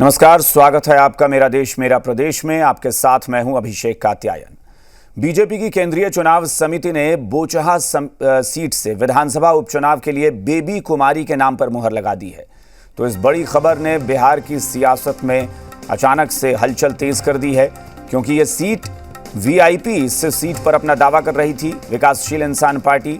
नमस्कार, स्वागत है आपका मेरा देश मेरा प्रदेश में। आपके साथ मैं हूं अभिषेक कात्यायन। बीजेपी की केंद्रीय चुनाव समिति ने बोचहा सीट से विधानसभा उपचुनाव के लिए बेबी कुमारी के नाम पर मुहर लगा दी है। तो इस बड़ी खबर ने बिहार की सियासत में अचानक से हलचल तेज कर दी है, क्योंकि ये सीट वीआईपी इस सीट पर अपना दावा कर रही थी, विकासशील इंसान पार्टी,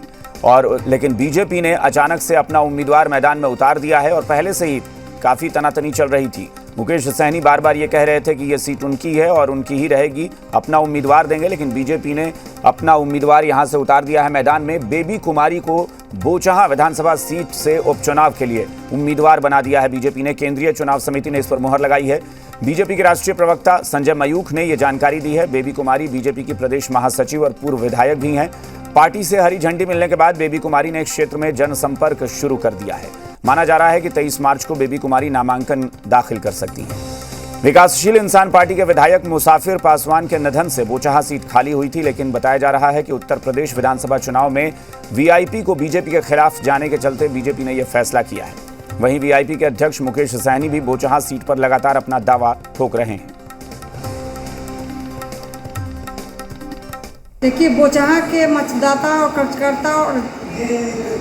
लेकिन बीजेपी ने अचानक से अपना उम्मीदवार मैदान में उतार दिया है और पहले से ही काफी तनातनी चल रही थी। मुकेश सहनी बार बार ये कह रहे थे कि ये सीट उनकी है और उनकी ही रहेगी, अपना उम्मीदवार देंगे, लेकिन बीजेपी ने अपना उम्मीदवार यहां से उतार दिया है मैदान में। बेबी कुमारी को बोचहा विधानसभा सीट से उपचुनाव के लिए उम्मीदवार बना दिया है बीजेपी ने। केंद्रीय चुनाव समिति ने इस पर मुहर लगाई है। बीजेपी के राष्ट्रीय प्रवक्ता संजय मयूख ने यह जानकारी दी है। बेबी कुमारी बीजेपी की प्रदेश महासचिव और पूर्व विधायक भी हैं। पार्टी से हरी झंडी मिलने के बाद बेबी कुमारी ने क्षेत्र में जनसंपर्क शुरू कर दिया है। माना जा रहा है कि 23 मार्च को बेबी कुमारी नामांकन दाखिल कर सकती हैं। विकासशील इंसान पार्टी के विधायक मुसाफिर पासवान के निधन से बोचहा सीट खाली हुई थी, लेकिन बताया जा रहा है कि उत्तर प्रदेश विधानसभा चुनाव में वीआईपी को बीजेपी के खिलाफ जाने के चलते बीजेपी ने यह फैसला किया है। वहीं वीआईपी के अध्यक्ष मुकेश सहनी भी बोचहा सीट पर लगातार अपना दावा ठोक रहे हैं। देखिए, बोचहा के मतदाता और कार्यकर्ता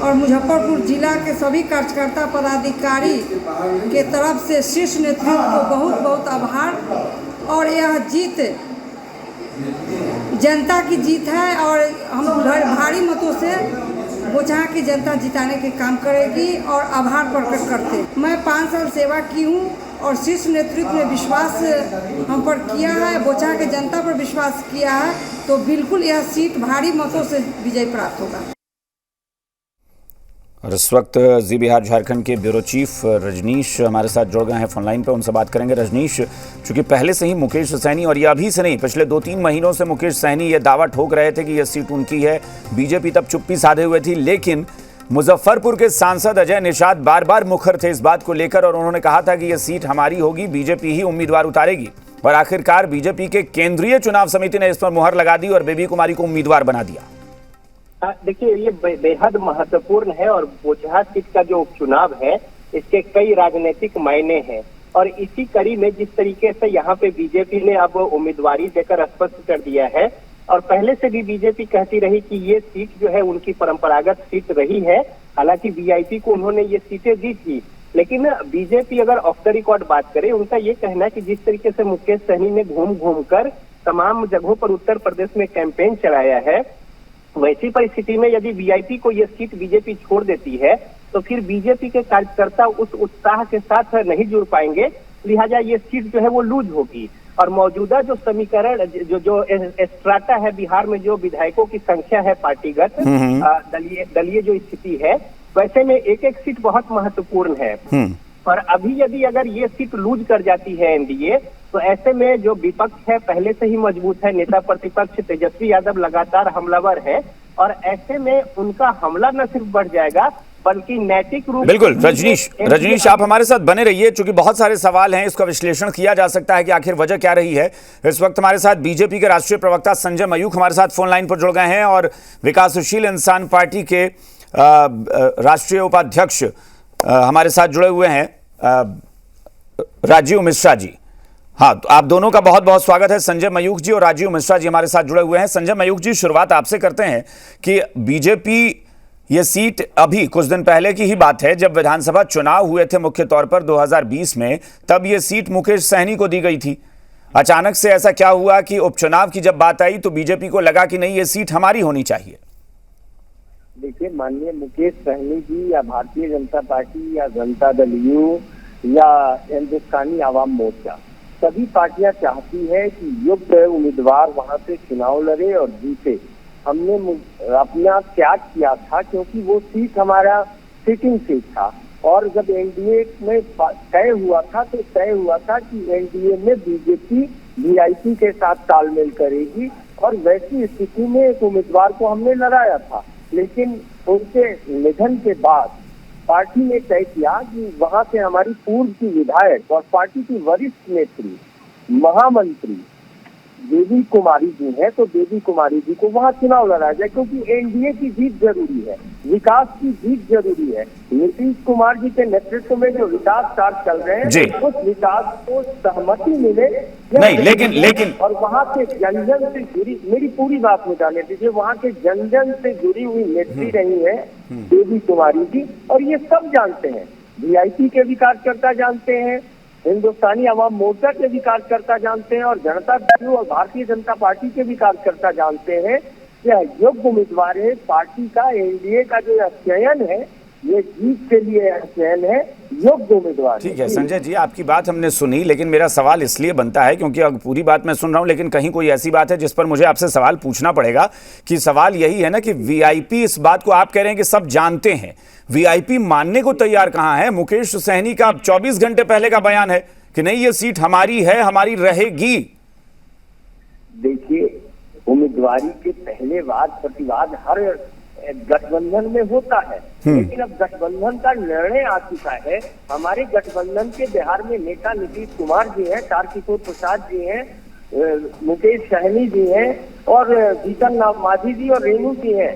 और मुजफ्फरपुर जिला के सभी कार्यकर्ता पदाधिकारी के तरफ से शीर्ष नेतृत्व को बहुत बहुत आभार। और यह जीत जनता की जीत है और हम भारी मतों से बोचहा की जनता जिताने के काम करेगी और आभार प्रकट करते हैं। मैं 5 साल सेवा की हूँ और शीर्ष नेतृत्व ने विश्वास हम पर किया है, बोचहा के जनता पर विश्वास किया है, तो बिल्कुल यह सीट भारी मतों से विजय प्राप्त होगा। और इस वक्त जी बिहार झारखंड के ब्यूरो चीफ रजनीश हमारे साथ जुड़ गए हैं फोन लाइन पर, उनसे बात करेंगे। रजनीश, चूंकि पहले से ही मुकेश सहनी, और ये अभी से नहीं, पिछले 2-3 महीनों से मुकेश सहनी ये दावा ठोक रहे थे कि यह सीट उनकी है, बीजेपी तब चुप्पी साधे हुए थी, लेकिन मुजफ्फरपुर के सांसद अजय निषाद बार बार मुखर थे इस बात को लेकर और उन्होंने कहा था कि यह सीट हमारी होगी, बीजेपी ही उम्मीदवार उतारेगी। और आखिरकार बीजेपी के केंद्रीय चुनाव समिति ने इस पर मुहर लगा दी और बेबी कुमारी को उम्मीदवार बना दिया। देखिए, ये बेहद महत्वपूर्ण है और बोचहा सीट का जो उपचुनाव है इसके कई राजनीतिक मायने हैं। और इसी कड़ी में जिस तरीके से यहाँ पे बीजेपी ने अब उम्मीदवारी देकर स्पष्ट कर दिया है, और पहले से भी बीजेपी कहती रही कि ये सीट जो है उनकी परंपरागत सीट रही है। हालांकि वीआईपी को उन्होंने ये सीटें दी थी, लेकिन बीजेपी अगर ऑफ द रिकॉर्ड बात करे, उनका ये कहना है कि जिस तरीके से मुकेश सहनी ने घूम घूम कर तमाम जगहों पर उत्तर प्रदेश में कैंपेन चलाया है, वैसी परिस्थिति में यदि वीआईपी को यह सीट बीजेपी छोड़ देती है तो फिर बीजेपी के कार्यकर्ता उस उत्साह के साथ नहीं जुड़ पाएंगे, लिहाजा ये सीट जो है वो लूज होगी। और मौजूदा जो समीकरण जो स्ट्राटा है बिहार में, जो विधायकों की संख्या है पार्टीगत, दलीय जो स्थिति है, वैसे में एक एक सीट बहुत महत्वपूर्ण है। और अभी यदि अगर ये सीट लूज कर जाती है एनडीए, तो ऐसे में जो विपक्ष है पहले से ही मजबूत है, नेता प्रतिपक्ष तेजस्वी यादव लगातार हमलावर है, और ऐसे में उनका हमला न सिर्फ बढ़ जाएगा बल्कि नैतिक रूप। बिल्कुल रजनीश आप हमारे साथ बने रहिए, चूंकि बहुत सारे सवाल हैं, इसका विश्लेषण किया जा सकता है कि आखिर वजह क्या रही है। इस वक्त हमारे साथ बीजेपी के राष्ट्रीय प्रवक्ता संजय मयूख हमारे साथ फोन लाइन पर जुड़ गए हैं और विकासशील इंसान पार्टी के राष्ट्रीय उपाध्यक्ष हमारे साथ जुड़े हुए हैं राजीव मिश्रा जी। हाँ, तो आप दोनों का बहुत बहुत स्वागत है। संजय मयूख जी और राजीव मिश्रा जी हमारे साथ जुड़े हुए हैं। संजय मयूख जी, शुरुआत आपसे करते हैं कि बीजेपी ये सीट अभी कुछ दिन पहले की ही बात है, जब विधानसभा चुनाव हुए थे मुख्य तौर पर 2020 में, तब ये सीट मुकेश सहनी को दी गई थी। अचानक से ऐसा क्या हुआ कि उपचुनाव की जब बात आई तो बीजेपी को लगा कि नहीं, ये सीट हमारी होनी चाहिए? देखिए, माननीय मुकेश सहनी जी या भारतीय जनता पार्टी या जनता दल यू या हिंदुस्तानी आवाम मोर्चा, सभी पार्टियां चाहती है कि योग्य उम्मीदवार वहां से चुनाव लड़े और जीते। हमने अपना त्याग किया था क्योंकि वो सीट हमारा सिटिंग सीट था, और जब एनडीए में तय हुआ था तो तय हुआ था कि एनडीए में बीजेपी वीआईपी के साथ तालमेल करेगी, और वैसी स्थिति में एक उम्मीदवार को हमने लड़ाया था। लेकिन उनके निधन के बाद पार्टी ने तय किया कि वहां से हमारी पूर्व की विधायक और पार्टी की वरिष्ठ नेत्री, महामंत्री बेबी कुमारी जी हैं तो बेबी कुमारी जी को वहां चुनाव लड़ा जाए, क्योंकि एनडीए की जीत जरूरी है, विकास की जीत जरूरी है। नीतीश कुमार जी के नेतृत्व में जो विकास कार्य चल रहे जी। हैं उस विकास को सहमति मिले नहीं, लेकिन और वहाँ के जन जन से जुड़ी, मेरी पूरी बात में जाने दीजिए, वहाँ के जन जन से जुड़ी हुई नेत्री रही है बेबी कुमारी जी, और ये सब जानते हैं। वीआईपी के भी कार्यकर्ता जानते हैं, हिंदुस्तानी अवाम मोर्चा के भी कार्यकर्ता जानते हैं, और जनता दल और भारतीय जनता पार्टी के भी कार्यकर्ता जानते हैं कि योग्य उम्मीदवार है। पार्टी का एनडीए का जो चयन है ये जीत के लिए चयन है, योग्य उम्मीदवार। ठीक है संजय जी, आपकी बात हमने सुनी, लेकिन मेरा सवाल इसलिए बनता है क्योंकि अब पूरी बात मैं सुन रहा हूं, लेकिन कहीं कोई ऐसी बात है जिस पर मुझे आपसे सवाल पूछना पड़ेगा। कि सवाल यही है ना कि वीआईपी, इस बात को आप कह रहे हैं कि सब जानते हैं, वीआईपी मानने को तैयार कहां है? मुकेश सहनी का 24 घंटे पहले का बयान है कि नहीं, ये सीट हमारी है, हमारी रहेगी। देखिए, उम्मीदवारी के पहले वाद प्रतिवाद हर गठबंधन में होता है, लेकिन अब गठबंधन का निर्णय आ चुका है। हमारे गठबंधन के बिहार में नेता नीतीश कुमार जी हैं, तारकिशोर प्रसाद जी हैं, मुकेश सहनी जी हैं, और जीतन राम मांझी जी और रेणु जी हैं।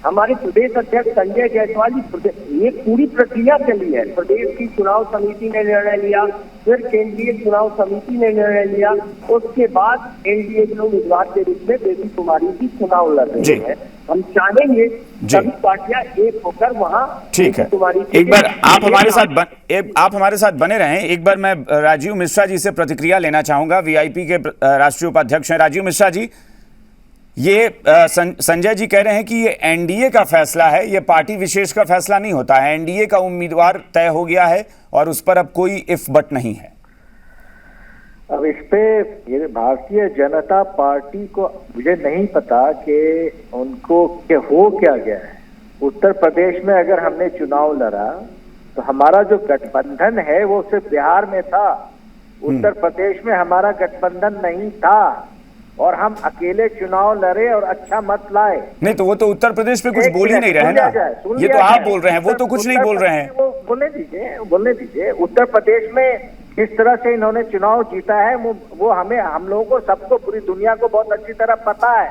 हमारे प्रदेश अध्यक्ष संजय जायसवाल जी, ये पूरी प्रक्रिया चली है। प्रदेश की चुनाव समिति ने निर्णय लिया, फिर केंद्रीय चुनाव समिति ने निर्णय लिया, उसके बाद एनडीए के उम्मीदवार के रूप में बेबी कुमारी जी चुनाव लड़ रही है। हम चाहेंगे सभी पार्टियां एक होकर वहां। ठीक है, एक बार आप हमारे साथ बने रहें। एक बार मैं राजीव मिश्रा जी से प्रतिक्रिया लेना चाहूंगा, वीआईपी के राष्ट्रीय उपाध्यक्ष हैं। राजीव मिश्रा जी, ये संजय जी कह रहे हैं कि ये एनडीए का फैसला है, ये पार्टी विशेष का फैसला नहीं होता है, एनडीए का उम्मीदवार तय हो गया है और उस पर अब कोई इफ बट नहीं है। अब इस पे ये भारतीय जनता पार्टी को मुझे नहीं पता कि उनको हो क्या गया है। उत्तर प्रदेश में अगर हमने चुनाव लड़ा तो हमारा जो गठबंधन है वो सिर्फ बिहार में था, उत्तर प्रदेश में हमारा गठबंधन नहीं था, और हम अकेले चुनाव लड़े और अच्छा मत लाए। नहीं तो वो तो उत्तर प्रदेश पे कुछ बोल ही नहीं रहे ना, ये तो आप बोल रहे हैं, वो तो कुछ नहीं बोल रहे हैं। वो बोलने दीजिए। उत्तर प्रदेश में किस तरह से इन्होंने चुनाव जीता है वो हम लोगों को, सबको, पूरी दुनिया को बहुत अच्छी तरह पता है।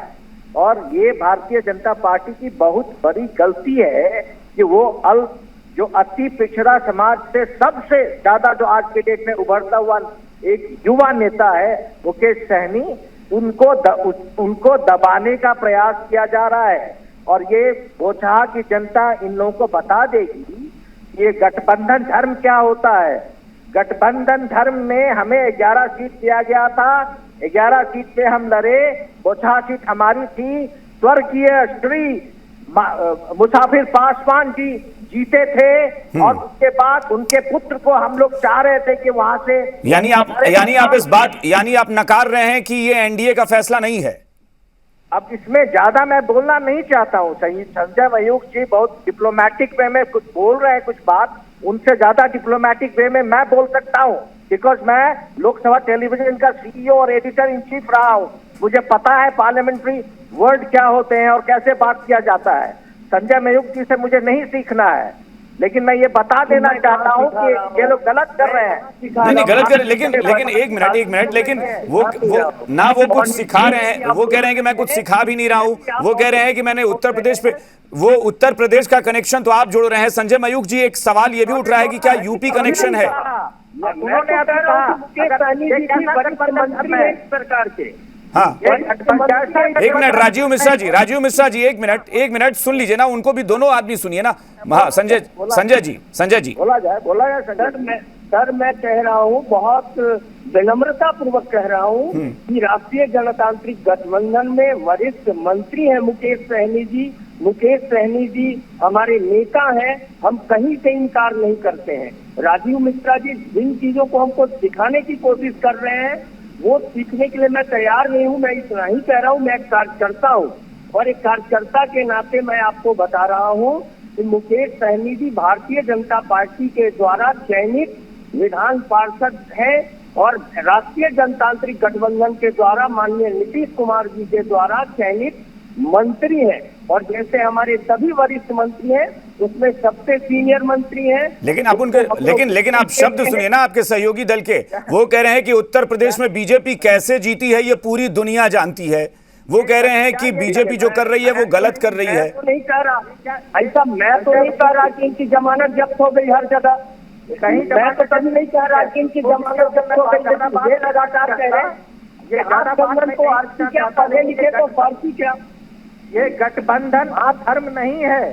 और ये भारतीय जनता पार्टी की बहुत बड़ी गलती है कि वो जो अति पिछड़ा समाज से सबसे ज्यादा जो आज के डेट में उभरता हुआ एक युवा नेता है मुकेश सहनी, उनको दबाने का प्रयास किया जा रहा है। और ये बोचहा की जनता इन लोगों को बता देगी ये गठबंधन धर्म क्या होता है। गठबंधन धर्म में हमें 11 सीट दिया गया था, 11 सीट पे हम लड़े, बोचहा सीट हमारी थी। स्वर्गीय श्री मुसाफिर पासवान जी जीते थे, और उसके बाद उनके पुत्र को हम लोग चाह रहे थे कि वहां से, यानी आप नकार रहे हैं कि ये एनडीए का फैसला नहीं है। अब इसमें ज्यादा मैं बोलना नहीं चाहता हूँ। संजय मयूख जी बहुत डिप्लोमेटिक वे में कुछ बोल रहे हैं, कुछ बात उनसे ज्यादा डिप्लोमेटिक वे में मैं बोल सकता हूँ, बिकॉज मैं लोकसभा टेलीविजन का सीईओ और एडिटर इन चीफ रहा हूँ। मुझे पता है पार्लियामेंट्री वर्ड क्या होते हैं और कैसे बात किया जाता है। संजय मयूख जी से मुझे नहीं सीखना है, लेकिन मैं ये बता देना चाहता हूँ कि ये लोग गलत कर रहे हैं। नहीं गलत कर, लेकिन एक मिनट, लेकिन वो कुछ सिखा रहे हैं, वो कह रहे हैं कि मैं कुछ सिखा भी नहीं रहा हूँ। वो कह रहे हैं कि मैंने उत्तर प्रदेश पे, वो उत्तर प्रदेश का कनेक्शन तो आप जोड़ रहे हैं। संजय मयूख जी, एक सवाल ये भी उठ रहा है कि क्या यूपी कनेक्शन है? उन्होंने अभी कहा सरकार के, हाँ, एक मिनट राजीव मिश्रा जी एक मिनट सुन लीजिए ना, उनको भी, दोनों आदमी सुनिए ना। हाँ, संजय जी बोला जाए सर, मैं कह रहा हूँ, बहुत विनम्रता पूर्वक कह रहा हूँ कि राष्ट्रीय जनतांत्रिक गठबंधन में वरिष्ठ मंत्री हैं मुकेश सहनी जी हमारे नेता हैं, हम कहीं से इनकार नहीं करते हैं। राजीव मिश्रा जी जिन चीजों को हमको सिखाने की कोशिश कर रहे हैं वो सीखने के लिए मैं तैयार नहीं हूँ। मैं इतना ही कह रहा हूँ, मैं एक कार्यकर्ता हूँ, और एक कार्यकर्ता के नाते मैं आपको बता रहा हूँ कि मुकेश सहनी जी भारतीय जनता पार्टी के द्वारा चयनित विधान पार्षद है, और राष्ट्रीय जनतांत्रिक गठबंधन के द्वारा माननीय नीतीश कुमार जी के द्वारा चयनित मंत्री हैं, और जैसे हमारे सभी वरिष्ठ मंत्री हैं उसमें सबसे सीनियर मंत्री हैं। लेकिन आप उनके लेकिन आप शब्द सुनिए ना आपके सहयोगी दल के, वो कह रहे हैं कि उत्तर प्रदेश में बीजेपी कैसे जीती है ये पूरी दुनिया जानती है। वो कह रहे हैं कि बीजेपी जो कर रही है वो गलत कर रही है। मैं तो नहीं कह रहा ऐसा, मैं तो नहीं कह रहा कि इनकी जमानत जब्त हो गई हर जगह कहीं। मैं तो कभी नहीं कह रहा कि इनकी जमानत जब्त हो गई। ये लगातार कह रहे हैं ये गठबंधन को आरती क्या, पढ़े लिखे तो फारसी क्या। ये गठबंधन धर्म नहीं है,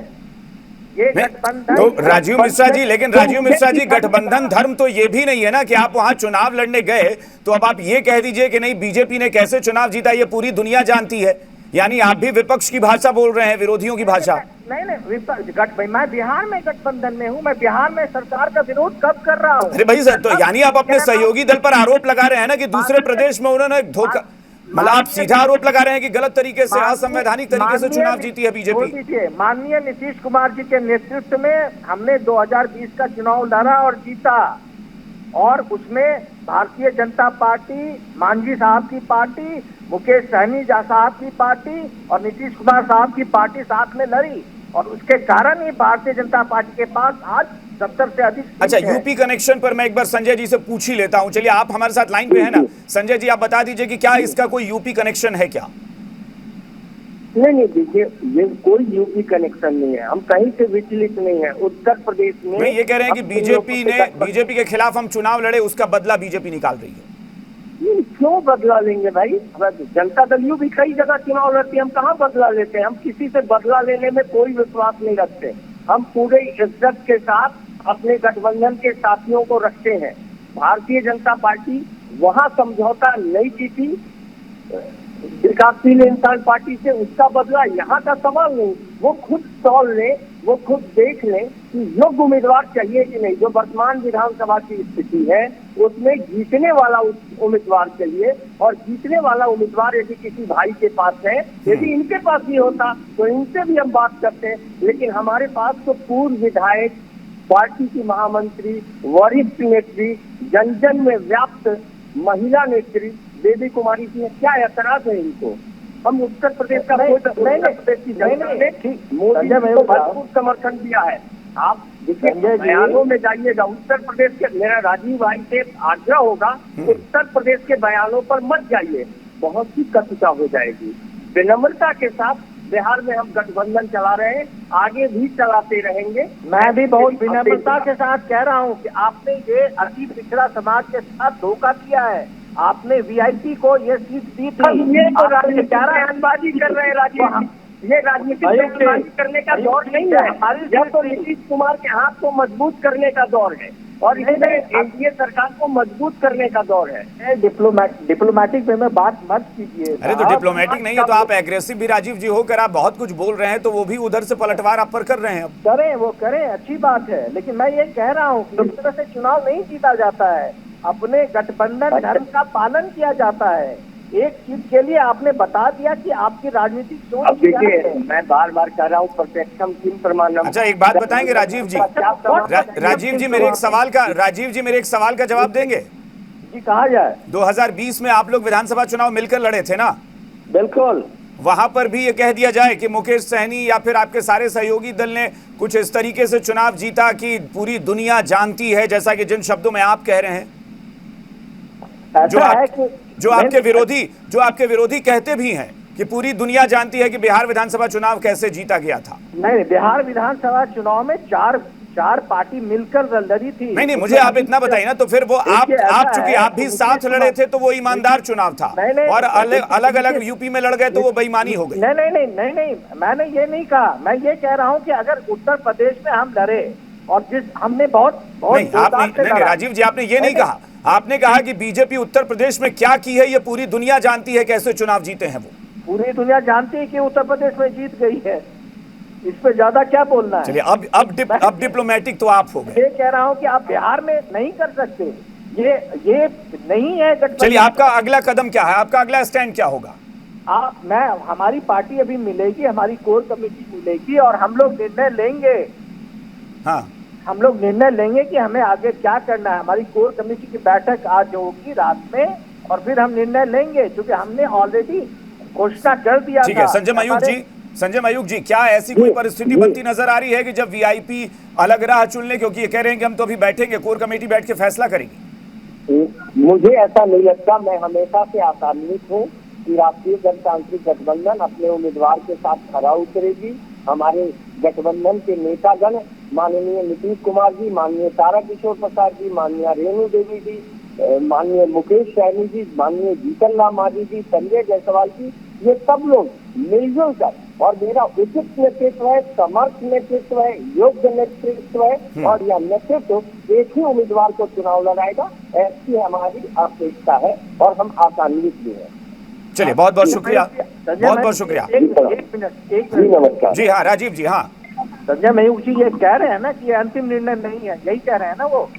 ये गठबंधन तो राजीव मिश्रा जी, लेकिन राजीव मिश्रा जी गठबंधन धर्म तो ये भी नहीं है ना कि आप वहां चुनाव लड़ने गए तो अब आप ये कह दीजिए कि नहीं बीजेपी ने कैसे चुनाव जीता ये पूरी दुनिया जानती है। यानी आप भी विपक्ष की भाषा बोल रहे हैं, विरोधियों की भाषा। नहीं, मैं बिहार में गठबंधन में हूँ, मैं बिहार में सरकार का विरोध कब कर रहा हूँ। अरे भाई सर, तो यानी आप अपने सहयोगी दल पर आरोप लगा रहे हैं ना कि दूसरे प्रदेश में उन्होंने धोखा, मतलब आप सीधा आरोप लगा रहे हैं कि गलत तरीके से, असंवैधानिक तरीके से चुनाव जीती है बीजेपी। माननीय नीतीश कुमार जी के नेतृत्व में हमने 2020 का चुनाव लड़ा और जीता, और उसमें भारतीय जनता पार्टी, मांझी साहब की पार्टी, मुकेश सहनी साहब की पार्टी और नीतीश कुमार साहब की पार्टी साथ में लड़ी, और उसके कारण ही भारतीय जनता पार्टी के पास आज 70 से अधिक। अच्छा, यूपी कनेक्शन पर मैं एक बार संजय जी से पूछ ही लेता हूं। चलिए, आप हमारे साथ लाइन पे है ना। संजय जी, आप बता दीजिए कि क्या इसका कोई यूपी कनेक्शन है क्या? नहीं देखिए, ये कोई यूपी कनेक्शन नहीं है, हम कहीं से विचलित नहीं है। उत्तर प्रदेश में नहीं, ये कह रहे हैं कि बीजेपी के खिलाफ हम चुनाव लड़े, उसका बदला बीजेपी निकाल रही है। क्यों बदला लेंगे भाई? जनता दल यू भी कई जगह चुनाव लड़ती है, हम कहाँ बदला लेते हैं? हम किसी से बदला लेने में कोई विश्वास नहीं रखते। हम पूरे इज्जत के साथ अपने गठबंधन के साथियों को रखते हैं। भारतीय जनता पार्टी वहां समझौता नहीं जीती विकासशील इंसान पार्टी से, उसका बदला यहाँ का सवाल नहीं। वो खुद तौल ले, वो खुद देख ले कि योग्य उम्मीदवार चाहिए कि नहीं। जो वर्तमान विधानसभा की स्थिति है उसमें जीतने वाला उम्मीदवार चाहिए, और जीतने वाला उम्मीदवार यदि किसी भाई के पास है, यदि इनके पास भी होता तो इनसे भी हम बात करते। लेकिन हमारे पास तो पूर्व विधायक, पार्टी की महामंत्री, वरिष्ठ नेत्री, जन जन में व्याप्त महिला नेत्री बेबी कुमारी जी है। क्या ऐतराज है इनको? हम उत्तर प्रदेश का मोदी को भरपूर समर्थन दिया है। आप देखिए, बयानों में जाइएगा उत्तर प्रदेश के, मेरा राजीव भाई से आग्रह होगा, उत्तर प्रदेश के बयानों पर मत जाइए, बहुत सी कटुता हो जाएगी। विनम्रता के साथ बिहार में हम गठबंधन चला रहे हैं, आगे भी चलाते रहेंगे। मैं भी बहुत विनम्रता के साथ कह रहा हूँ कि आपने ये अति पिछड़ा समाज के साथ धोखा किया है। आपने वीआईपी को ये सीट दी थी। ये तो राजनीतिक बयानबाजी कर रहे हैं राजीव, ये राजनीतिक बयानबाजी करने का दौर नहीं है। यह तो नीतीश कुमार के हाथ को मजबूत करने का दौर है, और इसमें एनडीए सरकार को मजबूत करने का दौर है। डिप्लोमेटिक वे में बात मत कीजिए। अरे तो डिप्लोमेटिक नहीं है तो आप एग्रेसिव भी राजीव जी होकर आप बहुत कुछ बोल रहे हैं, तो वो भी उधर से पलटवार आप पर कर रहे हैं। करें, वो करें, अच्छी बात है, लेकिन मैं ये कह रहा हूँ कि इस तरह से चुनाव नहीं जीता जाता है। अपने गठबंधन धर्म का पालन किया जाता है। एक चीज के लिए आपने बता दिया कि आपकी राजनीतिक सोच। अब देखिए, मैं बार बार कह रहा हूँ प्रत्यक्षम किम प्रमाणम। अच्छा, एक बात बताएंगे राजीव जी। राजीव जी मेरे एक सवाल का जवाब देंगे जी? कहा जाए। 2020 में आप लोग विधानसभा चुनाव मिलकर लड़े थे ना? बिल्कुल। वहां पर भी ये कह दिया जाए कि मुकेश सहनी या फिर आपके सारे सहयोगी दल ने कुछ इस तरीके से चुनाव जीता कि पूरी दुनिया जानती है, जैसा कि जिन शब्दों में आप कह रहे हैं, जो आपके विरोधी कहते भी हैं कि पूरी दुनिया जानती है कि बिहार विधानसभा चुनाव कैसे जीता गया था। नहीं, बिहार विधानसभा चुनाव में चार पार्टी मिलकर लड़ी थी। नहीं, मुझे आप इतना बताइए ना, तो फिर वो आप चूंकि आप भी साथ लड़े थे तो वो ईमानदार चुनाव था, और अलग अलग यूपी में लड़ गए तो वो बेईमानी हो गई। नहीं, मैंने ये नहीं कहा। मैं ये कह रहा हूँ कि अगर उत्तर प्रदेश में हम लड़े और जिस हमने बहुत नहीं, राजीव जी आपने ये नहीं कहा। आपने कहा कि बीजेपी उत्तर प्रदेश में क्या की है ये पूरी दुनिया जानती है, कैसे चुनाव जीते हैं वो। पूरी दुनिया जानती है कि उत्तर प्रदेश में जीत गई है, इस पे ज्यादा क्या बोलना है। चलिए, अब डिप्लोमेटिक तो आप हो गए। ये कह रहा हूँ कि आप बिहार में नहीं कर सकते, ये नहीं है। चलिए, आपका अगला कदम क्या है? आपका अगला स्टैंड क्या होगा? हमारी पार्टी अभी मिलेगी, हमारी कोर कमेटी मिलेगी, और हम लोग निर्णय लेंगे। हाँ, हम लोग निर्णय लेंगे कि हमें आगे क्या करना है। हमारी कोर कमेटी की बैठक आज होगी रात में, और फिर हम निर्णय लेंगे, क्योंकि हमने ऑलरेडी घोषणा कर दिया ठीक है था। संजय मयूख जी, क्या ऐसी कोई परिस्थिति बनती नजर आ रही है कि जब वीआईपी अलग राह चुन ले, क्योंकि ये कह रहे हैं कि हम तो अभी बैठेंगे, कोर कमेटी बैठ के फैसला करेगी? मुझे ऐसा नहीं लगता। मैं हमेशा से आशान्वित हूँ कि राष्ट्रीय जनतांत्रिक गठबंधन अपने उम्मीदवार के साथ खरा उतरेगी। हमारे गठबंधन के नेतागण माननीय नीतीश कुमार जी, माननीय ताराकिशोर प्रसाद जी, माननीय रेणु देवी जी, माननीय मुकेश सहनी जी, माननीय जीतन राम मांझी जी, संजय जायसवाल जी, ये सब लोग मिलजुल कर, और मेरा उचित नेतृत्व है, समर्थ नेतृत्व है, योग्य नेतृत्व है, और यह नेतृत्व एक ही उम्मीदवार को चुनाव लड़ाएगा, ऐसी हमारी अपेक्षा है और हम आशान्वित भी हैं। चलिए, बहुत बहुत शुक्रिया, बहुत बहुत शुक्रिया। एक मिनट जी नमस्कार। जी हाँ, राजीव जी। हाँ, संजय मयूख जी ये कह रहे हैं ना कि ये अंतिम निर्णय नहीं है, यही कह रहे हैं ना वो?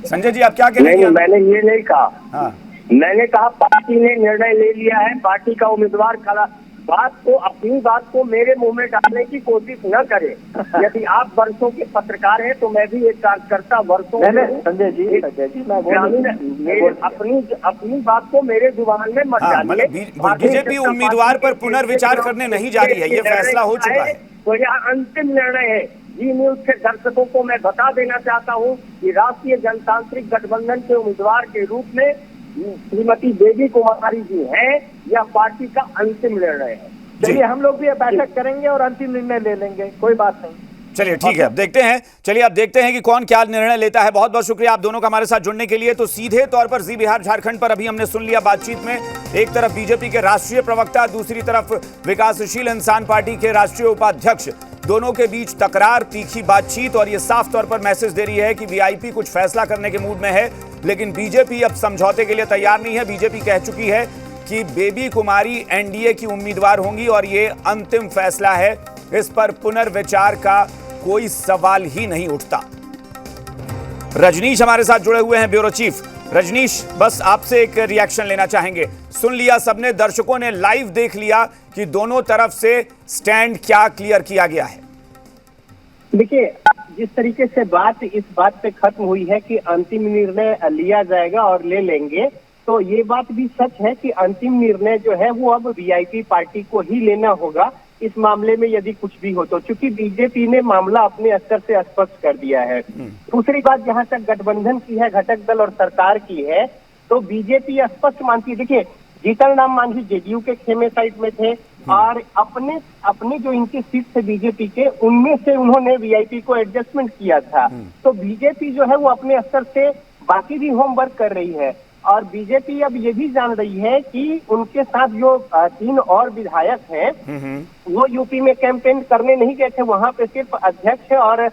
संजय जी, आप क्या कह रहे हैं? नहीं, मैंने ये नहीं कहा। हाँ, मैंने कहा पार्टी ने निर्णय ले लिया है, पार्टी का उम्मीदवार खड़ा। अपनी बात को मेरे मुंह में डालने की कोशिश न करें। यदि आप वर्षों के पत्रकार हैं तो मैं भी एक कार्यकर्ता वर्षों संजय जी मैं अपनी बात को मेरे जुबान में मत डालिए। मतलब बीजेपी उम्मीदवार पर पुनर्विचार करने नहीं जा रही है, ये फैसला हो चुका है। तो यह अंतिम निर्णय है। जी न्यूज के दर्शकों को मैं बता देना चाहता हूं कि राष्ट्रीय जनतांत्रिक गठबंधन के उम्मीदवार के रूप में श्रीमती बेबी कुमारी जी हैं। यह पार्टी का अंतिम निर्णय है। चलिए, हम लोग भी बैठक करेंगे और अंतिम निर्णय ले लेंगे, कोई बात नहीं। चलिए, ठीक है, अब देखते हैं। चलिए, अब देखते हैं कि कौन क्या निर्णय लेता है। बहुत बहुत शुक्रिया आप दोनों का हमारे साथ जुड़ने के लिए। तो सीधे तौर पर जी बिहार झारखंड पर अभी हमने सुन लिया बातचीत में, एक तरफ बीजेपी के राष्ट्रीय प्रवक्ता, दूसरी तरफ विकासशील इंसान पार्टी के राष्ट्रीय उपाध्यक्ष, दोनों के बीच तकरार, तीखी बातचीत, और ये साफ तौर पर मैसेज दे रही है कि वीआईपी कुछ फैसला करने के मूड में है, लेकिन बीजेपी अब समझौते के लिए तैयार नहीं है। बीजेपी कह चुकी है कि बेबी कुमारी एनडीए की उम्मीदवार होंगी और ये अंतिम फैसला है, इस पर पुनर्विचार का कोई सवाल ही नहीं उठता। रजनीश हमारे साथ जुड़े हुए हैं, ब्यूरो चीफ। रजनीश, बस आपसे एक रिएक्शन लेना चाहेंगे। सुन लिया सबने, दर्शकों ने लाइव देख लिया कि दोनों तरफ से स्टैंड क्या क्लियर किया गया है। देखिए, जिस तरीके से बात इस बात पे खत्म हुई है कि अंतिम निर्णय लिया जाएगा और ले लेंगे, तो ये बात भी सच है कि अंतिम निर्णय जो है वो अब वीआईपी पार्टी को ही लेना होगा इस मामले में, यदि कुछ भी हो तो, क्योंकि बीजेपी ने मामला अपने स्तर से स्पष्ट कर दिया है। दूसरी बात, जहां तक गठबंधन की है, घटक दल और सरकार की है, तो बीजेपी स्पष्ट मानती है। देखिए, जीतन राम मांझी जेडीयू के खेमे साइड में थे और अपने जो इनके सीट थे बीजेपी के, उनमें से उन्होंने वीआईपी को एडजस्टमेंट किया था। तो बीजेपी जो है वो अपने स्तर से बाकी भी होमवर्क कर रही है, और बीजेपी अब ये भी जान रही है कि उनके साथ जो 3 और विधायक हैं वो यूपी में कैंपेन करने नहीं गए थे, वहां पे सिर्फ अध्यक्ष और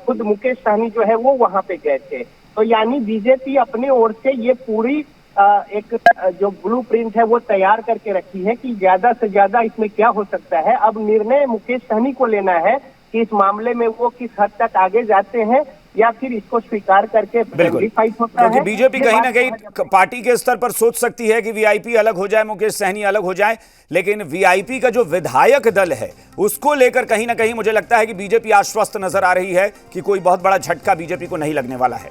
खुद मुकेश सहनी जो है वो वहां पे गए थे। तो यानी बीजेपी अपने ओर से ये पूरी एक जो ब्लूप्रिंट है वो तैयार करके रखी है कि ज्यादा से ज्यादा इसमें क्या हो सकता है। अब निर्णय मुकेश सहनी को लेना है कि इस मामले में वो किस हद तक आगे जाते हैं या फिर इसको स्वीकार करके फाइट होता है। क्योंकि बीजेपी कहीं ना कहीं पार्टी के स्तर पर सोच सकती है कि वीआईपी अलग हो जाए, मुकेश सहनी अलग हो जाए, लेकिन वीआईपी का जो विधायक दल है उसको लेकर कहीं ना कहीं मुझे लगता है कि बीजेपी आश्वस्त नजर आ रही है कि कोई बहुत बड़ा झटका बीजेपी को नहीं लगने वाला है।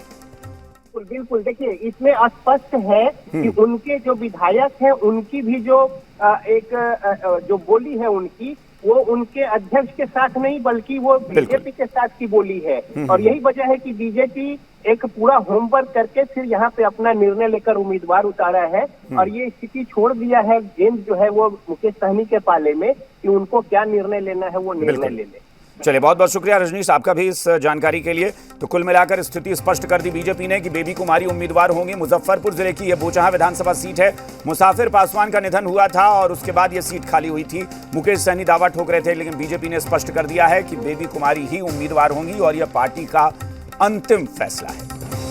बिल्कुल, देखिए, इसमें स्पष्ट है कि उनके जो विधायक हैं उनकी भी जो जो बोली है उनकी, वो उनके अध्यक्ष के साथ नहीं बल्कि वो बीजेपी के साथ की बोली है। और यही वजह है कि बीजेपी एक पूरा होमवर्क करके फिर यहाँ पे अपना निर्णय लेकर उम्मीदवार उतारा है, और ये स्थिति छोड़ दिया है गेंद जो है वो मुकेश सहनी के पाले में कि उनको क्या निर्णय लेना है वो निर्णय ले ले। चलिए, बहुत बहुत शुक्रिया रजनीश आपका भी इस जानकारी के लिए। तो कुल मिलाकर स्थिति स्पष्ट कर दी बीजेपी ने कि बेबी कुमारी उम्मीदवार होंगी। मुजफ्फरपुर जिले की यह बोचहा विधानसभा सीट है। मुसाफिर पासवान का निधन हुआ था और उसके बाद यह सीट खाली हुई थी। मुकेश सहनी दावा ठोक रहे थे, लेकिन बीजेपी ने स्पष्ट कर दिया है कि बेबी कुमारी ही उम्मीदवार होंगी और यह पार्टी का अंतिम फैसला है।